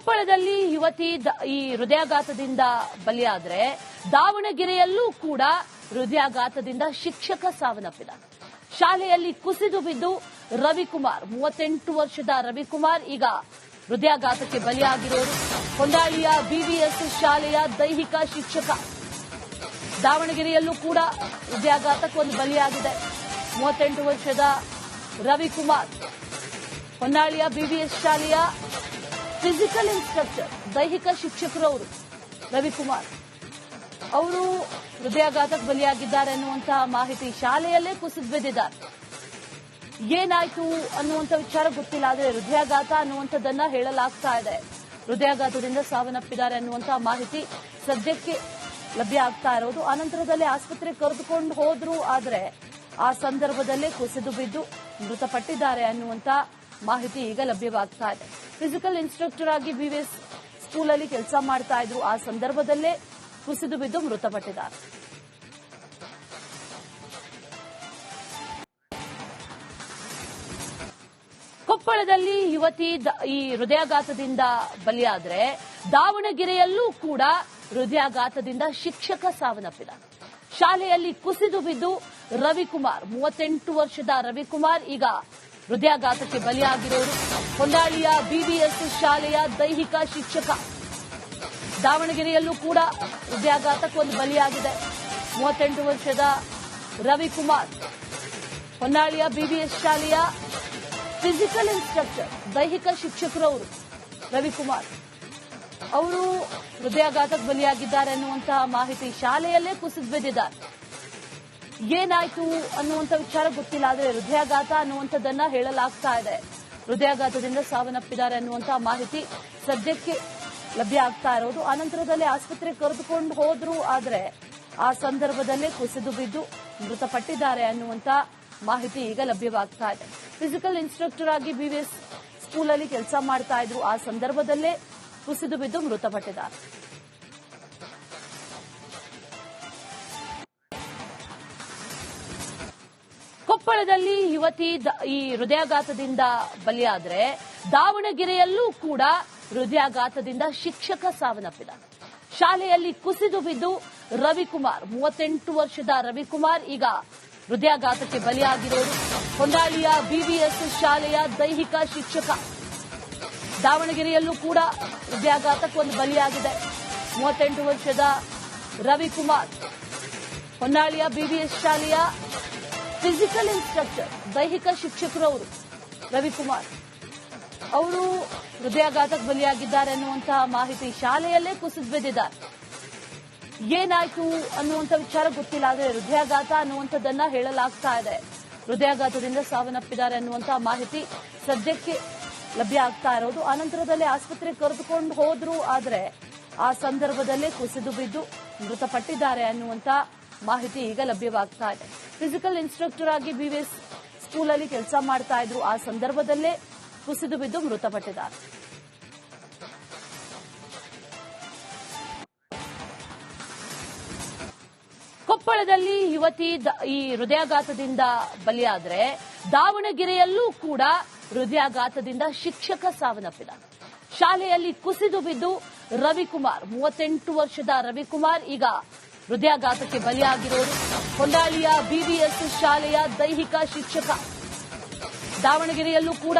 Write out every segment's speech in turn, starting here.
ಕೊಪ್ಪಳದಲ್ಲಿ ಯುವತಿ ಈ ಹೃದಯಾಘಾತದಿಂದ ಬಲಿಯಾದರೆ ದಾವಣಗೆರೆಯಲ್ಲೂ ಕೂಡ ಹೃದಯಾಘಾತದಿಂದ ಶಿಕ್ಷಕ ಸಾವನ್ನಪ್ಪಿದ್ದಾರೆ. ಶಾಲೆಯಲ್ಲಿ ಕುಸಿದು ಬಿದ್ದು ರವಿಕುಮಾರ್ 38 ವರ್ಷದ ರವಿಕುಮಾರ್ ಈಗ ಹೃದಯಾಘಾತಕ್ಕೆ ಬಲಿಯಾಗಿರೋರು. ಹೊನ್ನಾಳಿಯ ಬಿವಿಎಸ್ ಶಾಲೆಯ ದೈಹಿಕ ಶಿಕ್ಷಕ. ದಾವಣಗೆರೆಯಲ್ಲೂ ಕೂಡ ಹೃದಯಾಘಾತಕ್ಕೊಂದು ಬಲಿಯಾಗಿದೆ. 38 ವರ್ಷದ ರವಿಕುಮಾರ್ ಹೊನ್ನಾಳಿಯ ಬಿವಿಎಸ್ ಶಾಲೆಯ ಫಿಸಿಕಲ್ ಇನ್ಸ್ಟ್ರಕ್ಟರ್, ದೈಹಿಕ ಶಿಕ್ಷಕರವರು. ರವಿಕುಮಾರ್ ಅವರು ಹೃದಯಾಘಾತಕ್ಕೆ ಬಲಿಯಾಗಿದ್ದಾರೆ ಅನ್ನುವಂತಹ ಮಾಹಿತಿ, ಶಾಲೆಯಲ್ಲೇ ಕುಸಿದು ಬಿದ್ದಿದ್ದಾರೆ. ಏನಾಯ್ತು ಅನ್ನುವಂಥ ವಿಚಾರ ಗೊತ್ತಿಲ್ಲ, ಆದರೆ ಹೃದಯಾಘಾತ ಅನ್ನುವಂಥದ್ದನ್ನ ಹೇಳಲಾಗ್ತಾ ಇದೆ. ಹೃದಯಾಘಾತದಿಂದ ಸಾವನ್ನಪ್ಪಿದ್ದಾರೆ ಅನ್ನುವಂತಹ ಮಾಹಿತಿ ಸದ್ಯಕ್ಕೆ ಲಭ್ಯ ಆಗ್ತಾ ಇರೋದು. ಅನಂತರದಲ್ಲಿ ಆಸ್ಪತ್ರೆಗೆ ಕರೆದುಕೊಂಡು ಹೋದ್ರು, ಆದರೆ ಆ ಸಂದರ್ಭದಲ್ಲೇ ಕುಸಿದು ಬಿದ್ದು ಮೃತಪಟ್ಟಿದ್ದಾರೆ ಅನ್ನುವಂತ ಮಾಹಿತಿ ಈಗ ಲಭ್ಯವಾಗ್ತಾ ಇದೆ. ಫಿಸಿಕಲ್ ಇನ್ಸ್ಟ್ರಕ್ಟರ್ ಆಗಿ ಬಿವಿಎಸ್ ಸ್ಕೂಲಲ್ಲಿ ಕೆಲಸ ಮಾಡ್ತಾ ಇದ್ರು. ಆ ಸಂದರ್ಭದಲ್ಲೇ ಕುಸಿದು ಬಿದ್ದು ಮೃತಪಟ್ಟಿದ್ದಾರೆ. ಕೊಪ್ಪಳದಲ್ಲಿ ಯುವತಿ ಈ ಹೃದಯಾಘಾತದಿಂದ ಬಲಿಯಾದರೆ ದಾವಣಗೆರೆಯಲ್ಲೂ ಕೂಡ ಹೃದಯಾಘಾತದಿಂದ ಶಿಕ್ಷಕ ಸಾವನ್ನಪ್ಪಿದ್ದಾರೆ. ಶಾಲೆಯಲ್ಲಿ ಕುಸಿದು ಬಿದ್ದು ರವಿಕುಮಾರ್ 38 ವರ್ಷದ ರವಿಕುಮಾರ್ ಈಗ ಹೃದಯಾಘಾತಕ್ಕೆ ಬಲಿಯಾಗಿರೋರು. ಹೊನ್ನಾಳಿಯ ಬಿವಿಎಸ್ ಶಾಲೆಯ ದೈಹಿಕ ಶಿಕ್ಷಕ. ದಾವಣಗೆರೆಯಲ್ಲೂ ಕೂಡ ಹೃದಯಾಘಾತಕ್ಕೊಂದು ಬಲಿಯಾಗಿದೆ. 38 ವರ್ಷದ ರವಿಕುಮಾರ್ ಹೊನ್ನಾಳಿಯ ಬಿವಿಎಸ್ ಶಾಲೆಯ ಫಿಸಿಕಲ್ ಇನ್ಸ್ಟ್ರಕ್ಟರ್, ದೈಹಿಕ ಶಿಕ್ಷಕರವರು. ರವಿಕುಮಾರ್ ಅವರು ಹೃದಯಾಘಾತಕ್ಕೆ ಬಲಿಯಾಗಿದ್ದಾರೆ ಅನ್ನುವಂತಹ ಮಾಹಿತಿ, ಶಾಲೆಯಲ್ಲೇ ಕುಸಿದು ಬಿದ್ದಿದ್ದಾರೆ. ಏನಾಯ್ತು ಅನ್ನುವಂಥ ವಿಚಾರ ಗೊತ್ತಿಲ್ಲ, ಆದರೆ ಹೃದಯಾಘಾತ ಅನ್ನುವಂಥದ್ದನ್ನ ಹೇಳಲಾಗ್ತಾ ಇದೆ. ಹೃದಯಾಘಾತದಿಂದ ಸಾವನ್ನಪ್ಪಿದ್ದಾರೆ ಅನ್ನುವಂತಹ ಮಾಹಿತಿ ಸದ್ಯಕ್ಕೆ ಲಭ್ಯ ಆಗ್ತಾ ಇರೋದು. ಅನಂತರದಲ್ಲಿ ಆಸ್ಪತ್ರೆಗೆ ಕರೆದುಕೊಂಡು ಹೋದ್ರು, ಆದರೆ ಆ ಸಂದರ್ಭದಲ್ಲೇ ಕುಸಿದು ಬಿದ್ದು ಮೃತಪಟ್ಟಿದ್ದಾರೆ ಅನ್ನುವಂತ ಮಾಹಿತಿ ಈಗ ಲಭ್ಯವಾಗ್ತಾ ಇದೆ. ಫಿಸಿಕಲ್ ಇನ್ಸ್ಟ್ರಕ್ಟರ್ ಆಗಿ ಬಿವಿಎಸ್ ಸ್ಕೂಲಲ್ಲಿ ಕೆಲಸ ಮಾಡ್ತಾ ಇದ್ರು. ಆ ಸಂದರ್ಭದಲ್ಲೇ ಕುಸಿದು ಬಿದ್ದು ಮೃತಪಟ್ಟಿದ್ದಾರೆ. ಕೊಪ್ಪಳದಲ್ಲಿ ಯುವತಿ ಈ ಹೃದಯಾಘಾತದಿಂದ ಬಲಿಯಾದರೆ ದಾವಣಗೆರೆಯಲ್ಲೂ ಕೂಡ ಹೃದಯಾಘಾತದಿಂದ ಶಿಕ್ಷಕ ಸಾವನ್ನಪ್ಪಿದ್ದಾರೆ. ಶಾಲೆಯಲ್ಲಿ ಕುಸಿದು ಬಿದ್ದು ರವಿಕುಮಾರ್ 38 ವರ್ಷದ ರವಿಕುಮಾರ್ ಈಗ ಹೃದಯಾಘಾತಕ್ಕೆ ಬಲಿಯಾಗಿರೋರು. ಹೊನ್ನಾಳಿಯ ಬಿವಿಎಸ್ ಶಾಲೆಯ ದೈಹಿಕ ಶಿಕ್ಷಕ. ದಾವಣಗೆರೆಯಲ್ಲೂ ಕೂಡ ಹೃದಯಾಘಾತಕ್ಕೊಂದು ಬಲಿಯಾಗಿದೆ. 38 ವರ್ಷದ ರವಿಕುಮಾರ್ ಹೊನ್ನಾಳಿಯ ಬಿವಿಎಸ್ ಶಾಲೆಯ ಫಿಸಿಕಲ್ ಇನ್ಸ್ಟ್ರಕ್ಟರ್, ದೈಹಿಕ ಶಿಕ್ಷಕರವರು. ರವಿಕುಮಾರ್ ಅವರು ಹೃದಯಾಘಾತಕ್ಕೆ ಬಲಿಯಾಗಿದ್ದಾರೆ ಅನ್ನುವಂತಹ ಮಾಹಿತಿ, ಶಾಲೆಯಲ್ಲೇ ಕುಸಿದು ಬಿದ್ದಿದ್ದಾರೆ. ಏನಾಯ್ತು ಅನ್ನುವಂಥ ವಿಚಾರ ಗೊತ್ತಿಲ್ಲ, ಆದರೆ ಹೃದಯಾಘಾತ ಅನ್ನುವಂಥದ್ದನ್ನ ಹೇಳಲಾಗ್ತಾ ಇದೆ. ಹೃದಯಾಘಾತದಿಂದ ಸಾವನ್ನಪ್ಪಿದ್ದಾರೆ ಅನ್ನುವಂತಹ ಮಾಹಿತಿ ಸದ್ಯಕ್ಕೆ ಲಭ್ಯ ಆಗ್ತಾ ಇರೋದು. ಅನಂತರದಲ್ಲಿ ಆಸ್ಪತ್ರೆಗೆ ಕರೆದುಕೊಂಡು ಹೋದ್ರು, ಆದರೆ ಆ ಸಂದರ್ಭದಲ್ಲೇ ಕುಸಿದು ಬಿದ್ದು ಮೃತಪಟ್ಟಿದ್ದಾರೆ ಅನ್ನುವಂತ ಮಾಹಿತಿ ಈಗ ಲಭ್ಯವಾಗ್ತಾ ಇದೆ. ಫಿಸಿಕಲ್ ಇನ್ಸ್ಟ್ರಕ್ಟರ್ ಆಗಿ ಬಿವಿಎಸ್ ಸ್ಕೂಲಲ್ಲಿ ಕೆಲಸ ಮಾಡ್ತಾ ಇದ್ರು. ಆ ಸಂದರ್ಭದಲ್ಲೇ ಕುಸಿದು ಬಿದ್ದು ಮೃತಪಟ್ಟಿದ್ದಾರೆ. ಕೊಪ್ಪಳದಲ್ಲಿ ಯುವತಿ ಈ ಹೃದಯಾಘಾತದಿಂದ ಬಲಿಯಾದರೆ ದಾವಣಗೆರೆಯಲ್ಲೂ ಕೂಡ ಹೃದಯಾಘಾತದಿಂದ ಶಿಕ್ಷಕ ಸಾವನ್ನಪ್ಪಿದ್ದಾರೆ. ಶಾಲೆಯಲ್ಲಿ ಕುಸಿದು ಬಿದ್ದು ರವಿಕುಮಾರ್ 38 ವರ್ಷದ ರವಿಕುಮಾರ್ ಈಗ ಹೃದಯಾಘಾತಕ್ಕೆ ಬಲಿಯಾಗಿರೋರು. ಹೊನ್ನಾಳಿಯ ಬಿವಿಎಸ್ ಶಾಲೆಯ ದೈಹಿಕ ಶಿಕ್ಷಕ. ದಾವಣಗೆರೆಯಲ್ಲೂ ಕೂಡ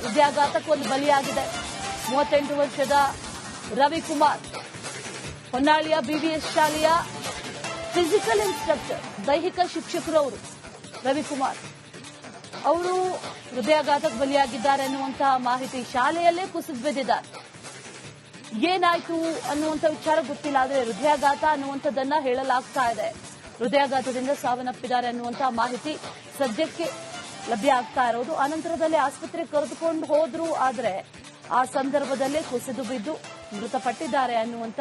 ಹೃದಯಾಘಾತಕ್ಕೊಂದು ಬಲಿಯಾಗಿದೆ. 38 ವರ್ಷದ ರವಿಕುಮಾರ್ ಹೊನ್ನಾಳಿಯ ಬಿವಿಎಸ್ ಶಾಲೆಯ ಫಿಸಿಕಲ್ ಇನ್ಸ್ಟ್ರಕ್ಟರ್, ದೈಹಿಕ ಶಿಕ್ಷಕರವರು. ರವಿಕುಮಾರ್ ಅವರು ಹೃದಯಾಘಾತಕ್ಕೆ ಬಲಿಯಾಗಿದ್ದಾರೆ ಅನ್ನುವಂತಹ ಮಾಹಿತಿ, ಶಾಲೆಯಲ್ಲೇ ಕುಸಿದು ಬಿದ್ದಿದ್ದಾರೆ. ಏನಾಯ್ತು ಅನ್ನುವಂಥ ವಿಚಾರ ಗೊತ್ತಿಲ್ಲ, ಆದರೆ ಹೃದಯಾಘಾತ ಅನ್ನುವಂಥದ್ದನ್ನ ಹೇಳಲಾಗ್ತಾ ಇದೆ. ಹೃದಯಾಘಾತದಿಂದ ಸಾವನ್ನಪ್ಪಿದ್ದಾರೆ ಅನ್ನುವಂತಹ ಮಾಹಿತಿ ಸದ್ಯಕ್ಕೆ ಲಭ್ಯ ಆಗ್ತಾ ಇರೋದು. ಅನಂತರದಲ್ಲಿ ಆಸ್ಪತ್ರೆಗೆ ಕರೆದುಕೊಂಡು ಹೋದ್ರು, ಆದರೆ ಆ ಸಂದರ್ಭದಲ್ಲೇ ಕುಸಿದು ಬಿದ್ದು ಮೃತಪಟ್ಟಿದ್ದಾರೆ ಅನ್ನುವಂತ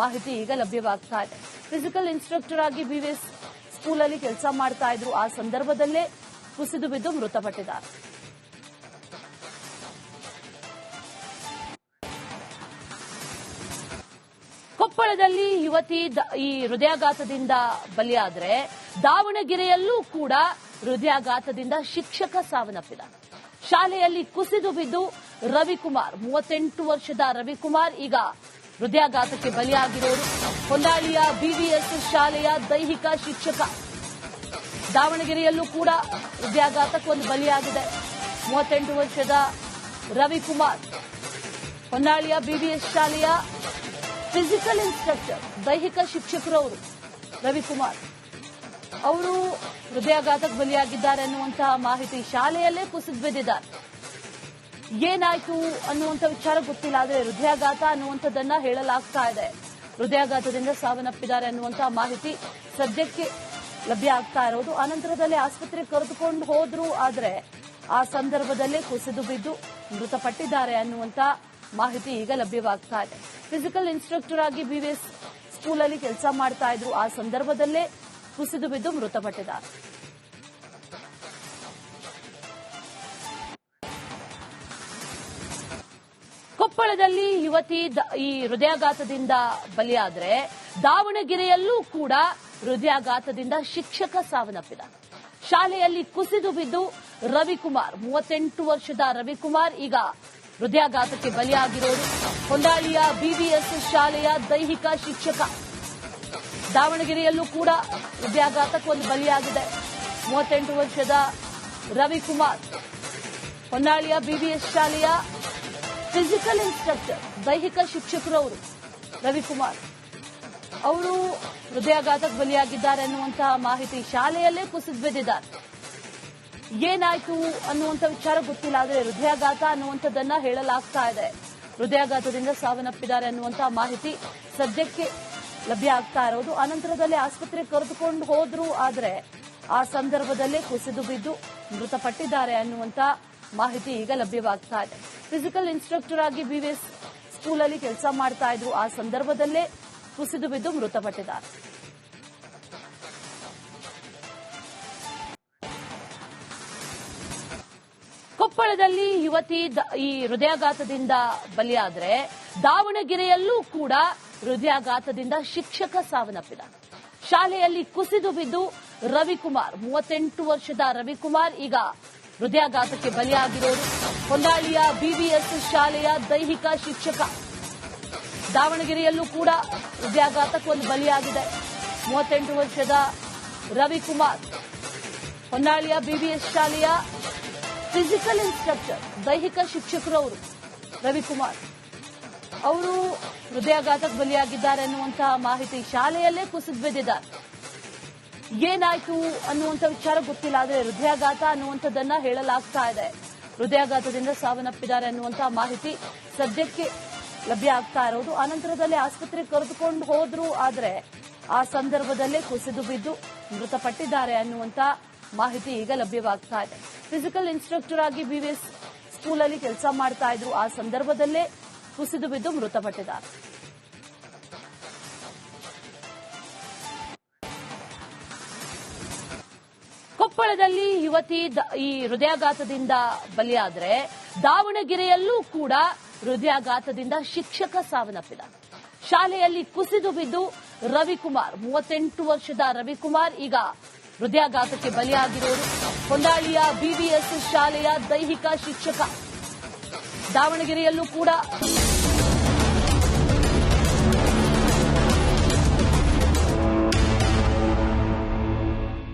ಮಾಹಿತಿ ಈಗ ಲಭ್ಯವಾಗ್ತಾ ಇದೆ. ಫಿಸಿಕಲ್ ಇನ್ಸ್ಟ್ರಕ್ಟರ್ ಆಗಿ ಬಿವಿಎಸ್ ಸ್ಕೂಲಲ್ಲಿ ಕೆಲಸ ಮಾಡ್ತಾ ಇದ್ರು. ಆ ಸಂದರ್ಭದಲ್ಲೇ ಕುಸಿದು ಬಿದ್ದು ಮೃತಪಟ್ಟಿದ್ದಾರೆ. ಕೊಪ್ಪಳದಲ್ಲಿ ಯುವತಿ ಈ ಹೃದಯಾಘಾತದಿಂದ ಬಲಿಯಾದರೆ ದಾವಣಗೆರೆಯಲ್ಲೂ ಕೂಡ ಹೃದಯಾಘಾತದಿಂದ ಶಿಕ್ಷಕ ಸಾವನ್ನಪ್ಪಿದ್ದಾರೆ. ಶಾಲೆಯಲ್ಲಿ ಕುಸಿದು ಬಿದ್ದು ರವಿಕುಮಾರ್ 38 ವರ್ಷದ ರವಿಕುಮಾರ್ ಈಗ ಹೃದಯಾಘಾತಕ್ಕೆ ಬಲಿಯಾಗಿರೋರು. ಹೊನ್ನಾಳಿಯ ಬಿವಿಎಸ್ ಶಾಲೆಯ ದೈಹಿಕ ಶಿಕ್ಷಕ. ದಾವಣಗೆರೆಯಲ್ಲೂ ಕೂಡ ಹೃದಯಾಘಾತಕ್ಕೊಂದು ಬಲಿಯಾಗಿದೆ. 38 ವರ್ಷದ ರವಿಕುಮಾರ್ ಹೊನ್ನಾಳಿಯ ಬಿವಿಎಸ್ ಶಾಲೆಯ ಫಿಸಿಕಲ್ ಇನ್ಸ್ಟ್ರಕ್ಟರ್, ದೈಹಿಕ ಶಿಕ್ಷಕರವರು. ರವಿಕುಮಾರ್ ಅವರು ಹೃದಯಾಘಾತಕ್ಕೆ ಬಲಿಯಾಗಿದ್ದಾರೆ ಅನ್ನುವಂತಹ ಮಾಹಿತಿ, ಶಾಲೆಯಲ್ಲೇ ಕುಸಿದು ಬಿದ್ದಿದ್ದಾರೆ. ಏನಾಯ್ತು ಅನ್ನುವಂಥ ವಿಚಾರ ಗೊತ್ತಿಲ್ಲ, ಆದರೆ ಹೃದಯಾಘಾತ ಅನ್ನುವಂಥದ್ದನ್ನ ಹೇಳಲಾಗ್ತಾ ಇದೆ. ಹೃದಯಾಘಾತದಿಂದ ಸಾವನ್ನಪ್ಪಿದ್ದಾರೆ ಅನ್ನುವಂತಹ ಮಾಹಿತಿ ಸದ್ಯಕ್ಕೆ ಲಭ್ಯ ಆಗ್ತಾ ಇರೋದು. ಅನಂತರದಲ್ಲಿ ಆಸ್ಪತ್ರೆಗೆ ಕರೆದುಕೊಂಡು ಹೋದ್ರು, ಆದರೆ ಆ ಸಂದರ್ಭದಲ್ಲೇ ಕುಸಿದು ಬಿದ್ದು ಮೃತಪಟ್ಟಿದ್ದಾರೆ ಅನ್ನುವಂತ ಮಾಹಿತಿ ಈಗ ಲಭ್ಯವಾಗ್ತಾ ಇದೆ. ಫಿಸಿಕಲ್ ಇನ್ಸ್ಟ್ರಕ್ಟರ್ ಆಗಿ ಬಿವಿಎಸ್ ಸ್ಕೂಲಲ್ಲಿ ಕೆಲಸ ಮಾಡ್ತಾ ಇದ್ರು. ಆ ಸಂದರ್ಭದಲ್ಲೇ ಕುಸಿದು ಬಿದ್ದು ಮೃತಪಟ್ಟಿದ್ದಾರೆ. ಕೊಪ್ಪಳದಲ್ಲಿ ಯುವತಿ ಈ ಹೃದಯಾಘಾತದಿಂದ ಬಲಿಯಾದ್ರೆ, ದಾವಣಗೆರೆಯಲ್ಲೂ ಕೂಡ ಹೃದಯಾಘಾತದಿಂದ ಶಿಕ್ಷಕ ಸಾವನ್ನಪ್ಪಿದ್ದಾರೆ. ಶಾಲೆಯಲ್ಲಿ ಕುಸಿದು ಬಿದ್ದು ರವಿಕುಮಾರ್ 38 ವರ್ಷದ ರವಿಕುಮಾರ್ ಈಗ ಹೃದಯಾಘಾತಕ್ಕೆ ಬಲಿಯಾಗಿರೋರು. ಹೊನ್ನಾಳಿಯ ಬಿವಿಎಸ್ ಶಾಲೆಯ ದೈಹಿಕ ಶಿಕ್ಷಕ. ದಾವಣಗೆರೆಯಲ್ಲೂ ಕೂಡ ಹೃದಯಾಘಾತಕ್ಕೊಂದು ಬಲಿಯಾಗಿದೆ. 38 ವರ್ಷದ ರವಿಕುಮಾರ್ ಹೊನ್ನಾಳಿಯ ಬಿವಿಎಸ್ ಶಾಲೆಯ ಫಿಸಿಕಲ್ ಇನ್ಸ್ಟ್ರಕ್ಟರ್, ದೈಹಿಕ ಶಿಕ್ಷಕರವರು. ರವಿಕುಮಾರ್ ಅವರು ಹೃದಯಾಘಾತಕ್ಕೆ ಬಲಿಯಾಗಿದ್ದಾರೆ ಅನ್ನುವಂತಹ ಮಾಹಿತಿ, ಶಾಲೆಯಲ್ಲೇ ಕುಸಿದು ಬಿದ್ದಿದ್ದಾರೆ. ಏನಾಯ್ತು ಅನ್ನುವಂಥ ವಿಚಾರ ಗೊತ್ತಿಲ್ಲ, ಆದರೆ ಹೃದಯಾಘಾತ ಅನ್ನುವಂಥದ್ದನ್ನ ಹೇಳಲಾಗ್ತಾ ಇದೆ. ಹೃದಯಾಘಾತದಿಂದ ಸಾವನ್ನಪ್ಪಿದ್ದಾರೆ ಅನ್ನುವಂತಹ ಮಾಹಿತಿ ಸದ್ಯಕ್ಕೆ ಲಭ್ಯ ಆಗ್ತಾ ಇರೋದು. ಅನಂತರದಲ್ಲಿ ಆಸ್ಪತ್ರೆಗೆ ಕರೆದುಕೊಂಡು ಹೋದ್ರು, ಆದರೆ ಆ ಸಂದರ್ಭದಲ್ಲೇ ಕುಸಿದು ಬಿದ್ದು ಮೃತಪಟ್ಟಿದ್ದಾರೆ ಅನ್ನುವಂತ ಮಾಹಿತಿ ಈಗ ಲಭ್ಯವಾಗ್ತಾ ಇದೆ. ಫಿಸಿಕಲ್ ಇನ್ಸ್ಟ್ರಕ್ಟರ್ ಆಗಿ ಬಿವಿಎಸ್ ಸ್ಕೂಲಲ್ಲಿ ಕೆಲಸ ಮಾಡ್ತಾ ಇದ್ರು. ಆ ಸಂದರ್ಭದಲ್ಲೇ ಕುಸಿದು ಬಿದ್ದು ಮೃತಪಟ್ಟಿದ್ದಾರೆ. ಕೊಪ್ಪಳದಲ್ಲಿ ಯುವತಿ ಈ ಹೃದಯಾಘಾತದಿಂದ ಬಲಿಯಾದ್ರೆ, ದಾವಣಗೆರೆಯಲ್ಲೂ ಕೂಡ ಹೃದಯಾಘಾತದಿಂದ ಶಿಕ್ಷಕ ಸಾವನ್ನಪ್ಪಿದ್ದಾರೆ. ಶಾಲೆಯಲ್ಲಿ ಕುಸಿದು ಬಿದ್ದು ರವಿಕುಮಾರ್ 38 ವರ್ಷದ ರವಿಕುಮಾರ್ ಈಗ ಹೃದಯಾಘಾತಕ್ಕೆ ಬಲಿಯಾಗಿರೋರು. ಹೊನ್ನಾಳಿಯ ಬಿವಿಎಸ್ ಶಾಲೆಯ ದೈಹಿಕ ಶಿಕ್ಷಕ. ದಾವಣಗೆರೆಯಲ್ಲೂ ಕೂಡ ಹೃದಯಾಘಾತಕ್ಕೊಂದು ಬಲಿಯಾಗಿದೆ. 38 ವರ್ಷದ ರವಿಕುಮಾರ್ ಹೊನ್ನಾಳಿಯ ಬಿವಿಎಸ್ ಶಾಲೆಯ ಫಿಸಿಕಲ್ ಇನ್ಸ್ಟ್ರಕ್ಟರ್, ದೈಹಿಕ ಶಿಕ್ಷಕರವರು. ರವಿಕುಮಾರ್ ಅವರು ಹೃದಯಾಘಾತಕ್ಕೆ ಬಲಿಯಾಗಿದ್ದಾರೆ ಅನ್ನುವಂತಹ ಮಾಹಿತಿ, ಶಾಲೆಯಲ್ಲೇ ಕುಸಿದು ಬಿದ್ದಿದ್ದಾರೆ. ಏನಾಯ್ತು ಅನ್ನುವಂಥ ವಿಚಾರ ಗೊತ್ತಿಲ್ಲ, ಆದರೆ ಹೃದಯಾಘಾತ ಅನ್ನುವಂಥದ್ದನ್ನ ಹೇಳಲಾಗ್ತಾ ಇದೆ. ಹೃದಯಾಘಾತದಿಂದ ಸಾವನ್ನಪ್ಪಿದ್ದಾರೆ ಅನ್ನುವಂತಹ ಮಾಹಿತಿ ಸದ್ಯಕ್ಕೆ ಲಭ್ಯ ಆಗ್ತಾ ಇರೋದು. ಅನಂತರದಲ್ಲಿ ಆಸ್ಪತ್ರೆಗೆ ಕರೆದುಕೊಂಡು ಹೋದ್ರು, ಆದರೆ ಆ ಸಂದರ್ಭದಲ್ಲೇ ಕುಸಿದು ಬಿದ್ದು ಮೃತಪಟ್ಟಿದ್ದಾರೆ ಅನ್ನುವಂತ ಮಾಹಿತಿ ಈಗ ಲಭ್ಯವಾಗ್ತಾ ಇದೆ. ಫಿಸಿಕಲ್ ಇನ್ಸ್ಟ್ರಕ್ಟರ್ ಆಗಿ ಬಿವಿಎಸ್ ಸ್ಕೂಲಲ್ಲಿ ಕೆಲಸ ಮಾಡ್ತಾ ಇದ್ರು. ಆ ಸಂದರ್ಭದಲ್ಲೇ ಕುಸಿದು ಬಿದ್ದು ಮೃತಪಟ್ಟಿದ್ದಾರೆ. ಕೊಪ್ಪಳದಲ್ಲಿ ಯುವತಿ ಈ ಹೃದಯಾಘಾತದಿಂದ ಬಲಿಯಾದ್ರೆ, ದಾವಣಗೆರೆಯಲ್ಲೂ ಕೂಡ ಹೃದಯಾಘಾತದಿಂದ ಶಿಕ್ಷಕ ಸಾವನ್ನಪ್ಪಿದ್ದಾರೆ. ಶಾಲೆಯಲ್ಲಿ ಕುಸಿದು ಬಿದ್ದು ರವಿಕುಮಾರ್ 38 ವರ್ಷದ ರವಿಕುಮಾರ್ ಈಗ ಹೃದಯಾಘಾತಕ್ಕೆ ಬಲಿಯಾಗಿರೋರು. ಹೊನ್ನಾಳಿಯ ಬಿವಿಎಸ್ ಶಾಲೆಯ ದೈಹಿಕ ಶಿಕ್ಷಕ. ದಾವಣಗೆರೆಯಲ್ಲೂ ಕೂಡ